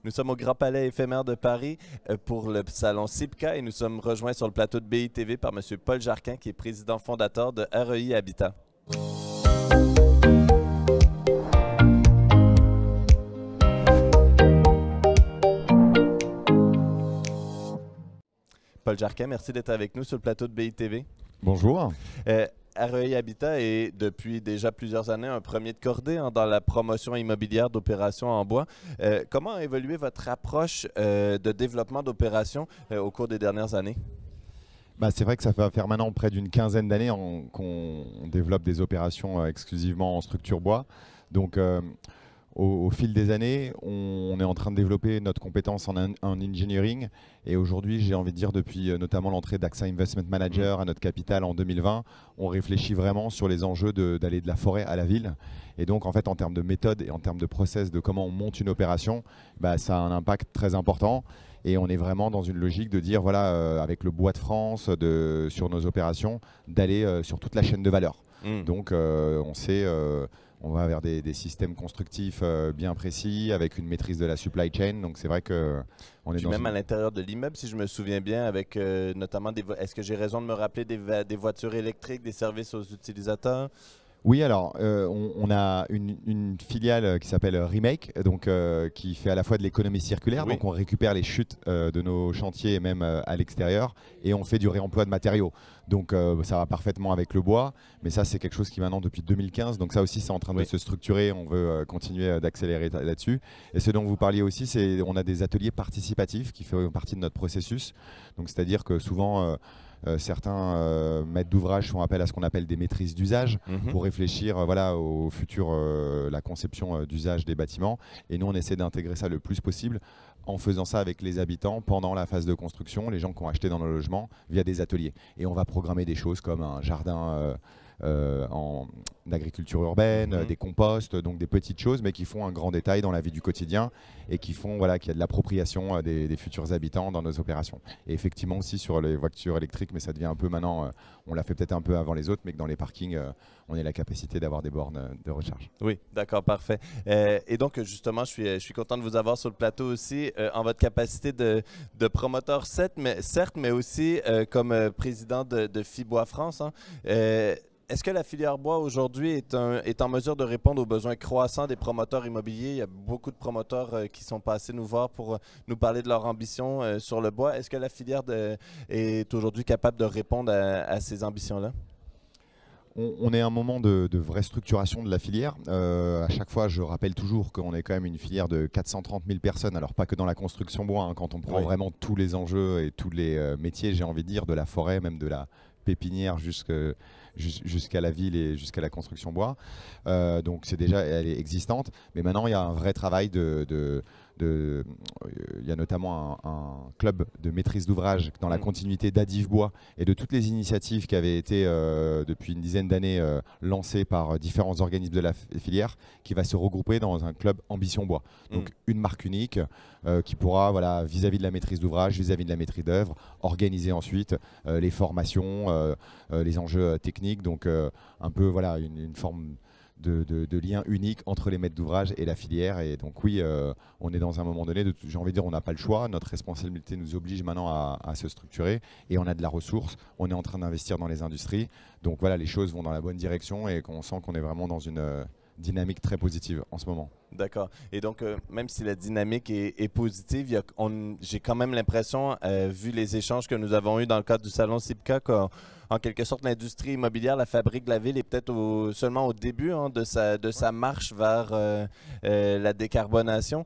Nous sommes au Grand Palais éphémère de Paris pour le salon CIPCA et nous sommes rejoints sur le plateau de BITV par M. Paul Jarquin, qui est président fondateur de REI Habitat. Paul Jarquin, merci d'être avec nous sur le plateau de BITV. Bonjour. REI Habitat est depuis déjà plusieurs années un premier de cordée dans la promotion immobilière d'opérations en bois. Comment a évolué votre approche de développement d'opérations au cours des dernières années? C'est vrai que ça va faire maintenant près d'une quinzaine d'années qu'on développe des opérations exclusivement en structure bois. Donc au fil des années, on est en train de développer notre compétence en engineering. Et aujourd'hui, j'ai envie de dire, depuis notamment l'entrée d'AXA Investment Manager à notre capital en 2020, on réfléchit vraiment sur les enjeux d'aller de la forêt à la ville. Et donc, en fait, en termes de méthode et en termes de process de comment on monte une opération, ça a un impact très important. Et on est vraiment dans une logique de dire, voilà, avec le Bois de France sur nos opérations, d'aller sur toute la chaîne de valeur. Donc, on sait... on va vers des systèmes constructifs bien précis, avec une maîtrise de la supply chain. Donc c'est vrai qu'on est même à l'intérieur de l'immeuble, si je me souviens bien, avec notamment est-ce que j'ai raison de me rappeler des voitures électriques, des services aux utilisateurs? Oui, alors on a une filiale qui s'appelle Remake, donc, qui fait à la fois de l'économie circulaire, Oui. Donc on récupère les chutes de nos chantiers et même à l'extérieur, et on fait du réemploi de matériaux. Donc ça va parfaitement avec le bois, mais ça c'est quelque chose qui maintenant depuis 2015, donc ça aussi c'est en train de se structurer, on veut continuer d'accélérer là-dessus. Et ce dont vous parliez aussi, c'est on a des ateliers participatifs qui font partie de notre processus, donc c'est-à-dire que souvent... certains maîtres d'ouvrage font appel à ce qu'on appelle des maîtrises d'usage pour réfléchir voilà, au futur, la conception d'usage des bâtiments. Et nous, on essaie d'intégrer ça le plus possible en faisant ça avec les habitants pendant la phase de construction, les gens qui ont acheté dans nos logements via des ateliers. Et on va programmer des choses comme un jardin en agriculture urbaine, des composts, donc des petites choses, mais qui font un grand détail dans la vie du quotidien et qui font voilà, qu'il y a de l'appropriation des futurs habitants dans nos opérations. Et effectivement aussi sur les voitures électriques, mais ça devient un peu maintenant, on l'a fait peut-être un peu avant les autres, mais que dans les parkings, on ait la capacité d'avoir des bornes de recharge. Oui, d'accord, parfait. Et donc, justement, je suis content de vous avoir sur le plateau aussi en votre capacité de promoteur, certes, mais aussi comme président de FIBois France. Est-ce que la filière bois aujourd'hui est en mesure de répondre aux besoins croissants des promoteurs immobiliers? Il y a beaucoup de promoteurs qui sont passés nous voir pour nous parler de leur ambition sur le bois. Est-ce que la filière est aujourd'hui capable de répondre à ces ambitions-là? On est à un moment de vraie structuration de la filière. À chaque fois, je rappelle toujours qu'on est quand même une filière de 430 000 personnes, alors pas que dans la construction bois, quand on prend vraiment tous les enjeux et tous les métiers, j'ai envie de dire, de la forêt, même de la pépinière jusqu'à la ville et jusqu'à la construction bois. Donc c'est déjà, elle est existante, mais maintenant il y a un vrai travail il y a notamment un club de maîtrise d'ouvrage dans la continuité d'Adiv Bois et de toutes les initiatives qui avaient été depuis une dizaine d'années lancées par différents organismes de la filière, qui va se regrouper dans un club Ambition Bois. Donc une marque unique qui pourra, voilà, vis-à-vis de la maîtrise d'ouvrage, vis-à-vis de la maîtrise d'œuvre, organiser ensuite les formations, les enjeux techniques, donc un peu voilà, une forme de lien unique entre les maîtres d'ouvrage et la filière. Et donc oui, on est dans un moment donné, j'ai envie de dire, on n'a pas le choix, notre responsabilité nous oblige maintenant à se structurer, et on a de la ressource, on est en train d'investir dans les industries, donc voilà, les choses vont dans la bonne direction et qu'on sent qu'on est vraiment dans une dynamique très positive en ce moment. D'accord. Et donc, même si la dynamique est positive, j'ai quand même l'impression, vu les échanges que nous avons eus dans le cadre du salon CIPCA, qu'en quelque sorte, l'industrie immobilière, la fabrique de la ville est peut-être seulement au début de sa marche vers la décarbonation.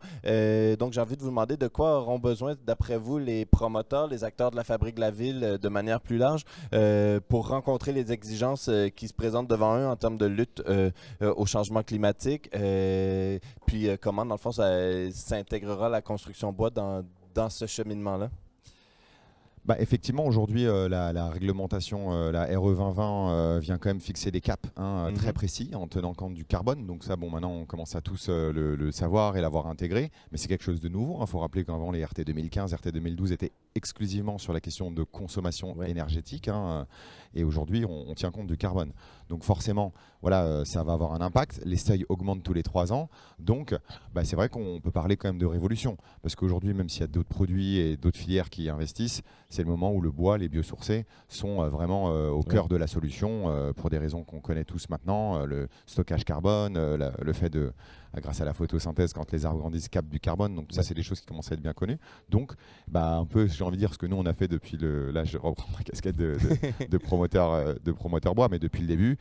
Donc, j'ai envie de vous demander de quoi auront besoin, d'après vous, les promoteurs, les acteurs de la fabrique de la ville de manière plus large pour rencontrer les exigences qui se présentent devant eux en termes de lutte au changement climatique. Puis comment, dans le fond, ça intégrera la construction bois dans ce cheminement-là? Effectivement, aujourd'hui, la réglementation, la RE 2020, vient quand même fixer des caps très précis en tenant compte du carbone. Donc ça, bon, maintenant, on commence à tous le savoir et l'avoir intégré. Mais c'est quelque chose de nouveau. Il faut rappeler qu'avant, les RT 2015, RT 2012 étaient exclusivement sur la question de consommation énergétique. Et aujourd'hui, on tient compte du carbone. Donc forcément, voilà, ça va avoir un impact. Les seuils augmentent tous les 3 ans. Donc c'est vrai qu'on peut parler quand même de révolution. Parce qu'aujourd'hui, même s'il y a d'autres produits et d'autres filières qui investissent, c'est le moment où le bois, les biosourcés sont vraiment au cœur de la solution pour des raisons qu'on connaît tous maintenant. Le stockage carbone, le fait de, grâce à la photosynthèse, quand les arbres grandissent, captent du carbone. Donc ça, c'est des choses qui commencent à être bien connues. Donc un peu, j'ai envie de dire, ce que nous, on a fait depuis là, je reprends ma casquette de promoteur bois, mais depuis le début,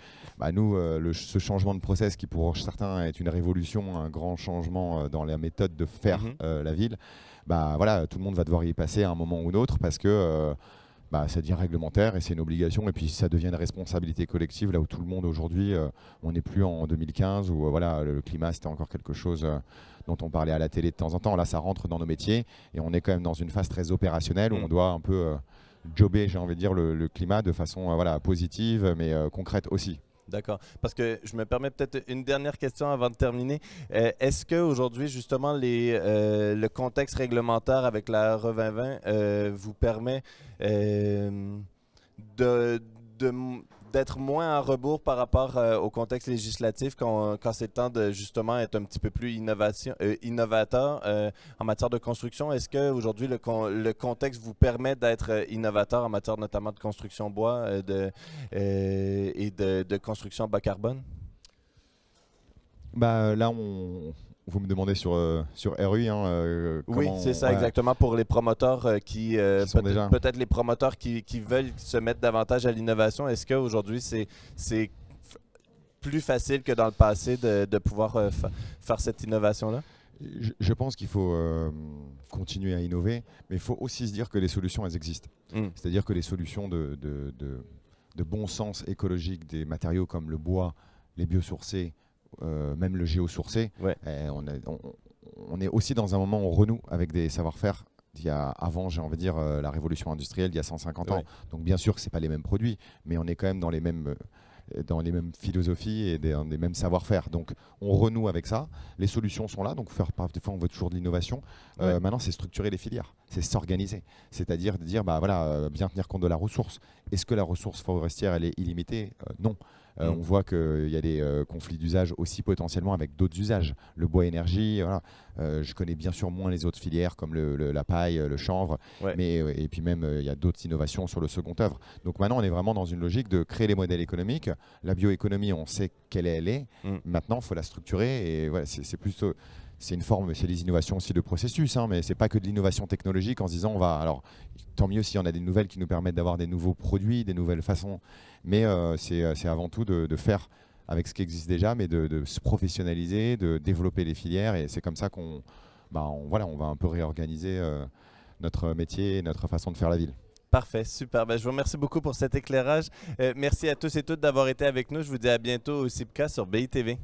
nous, ce changement de process qui pour certains est une révolution, un grand changement dans la méthode de faire la ville, voilà, tout le monde va devoir y passer à un moment ou un autre parce que ça devient réglementaire et c'est une obligation, et puis ça devient une responsabilité collective, là où tout le monde aujourd'hui, on n'est plus en 2015 où voilà, le climat c'était encore quelque chose dont on parlait à la télé de temps en temps. Là ça rentre dans nos métiers et on est quand même dans une phase très opérationnelle où on doit un peu jobber, j'ai envie de dire, le climat de façon voilà, positive mais concrète aussi. D'accord. Parce que je me permets peut-être une dernière question avant de terminer. Est-ce qu'aujourd'hui, justement, le contexte réglementaire avec la RE 2020 vous permet d'être moins en rebours par rapport au contexte législatif quand c'est le temps de justement être un petit peu plus innovateur en matière de construction? Est-ce qu'aujourd'hui, le contexte vous permet d'être innovateur en matière notamment de construction bois et de construction bas carbone? Là, vous me demandez sur RUI. Oui, c'est ça, exactement, pour les promoteurs peut-être les promoteurs qui veulent se mettre davantage à l'innovation. Est-ce qu'aujourd'hui, c'est plus facile que dans le passé de pouvoir faire cette innovation-là? Je pense qu'il faut continuer à innover, mais il faut aussi se dire que les solutions, elles existent. C'est-à-dire que les solutions de bon sens écologique des matériaux comme le bois, les biosourcés, même le géosourcé, on est aussi dans un moment où on renoue avec des savoir-faire d'il y a avant, j'ai envie de dire, la révolution industrielle d'il y a 150 ans. Donc bien sûr que ce n'est pas les mêmes produits, mais on est quand même dans les mêmes philosophies et dans les mêmes savoir-faire. Donc on renoue avec ça, les solutions sont là, donc des fois on veut toujours de l'innovation. Maintenant c'est structurer les filières, c'est s'organiser, c'est-à-dire de dire bien tenir compte de la ressource. Est-ce que la ressource forestière elle est illimitée? Non. On voit qu'il y a des conflits d'usage aussi potentiellement avec d'autres usages. Le bois énergie, voilà. Je connais bien sûr moins les autres filières comme la paille, le chanvre, et puis même il y a d'autres innovations sur le second œuvre. Donc maintenant on est vraiment dans une logique de créer les modèles économiques. La bioéconomie, on sait quelle elle est. Maintenant il faut la structurer et voilà, c'est plutôt... C'est une forme, c'est des innovations aussi de processus, mais c'est pas que de l'innovation technologique en se disant alors tant mieux s'il y en a des nouvelles qui nous permettent d'avoir des nouveaux produits, des nouvelles façons, mais c'est avant tout de faire avec ce qui existe déjà, mais de se professionnaliser, de développer les filières, et c'est comme ça qu'on va un peu réorganiser notre métier et notre façon de faire la ville. Parfait, super. Je vous remercie beaucoup pour cet éclairage. Merci à tous et toutes d'avoir été avec nous. Je vous dis à bientôt au CIPCA sur BITV.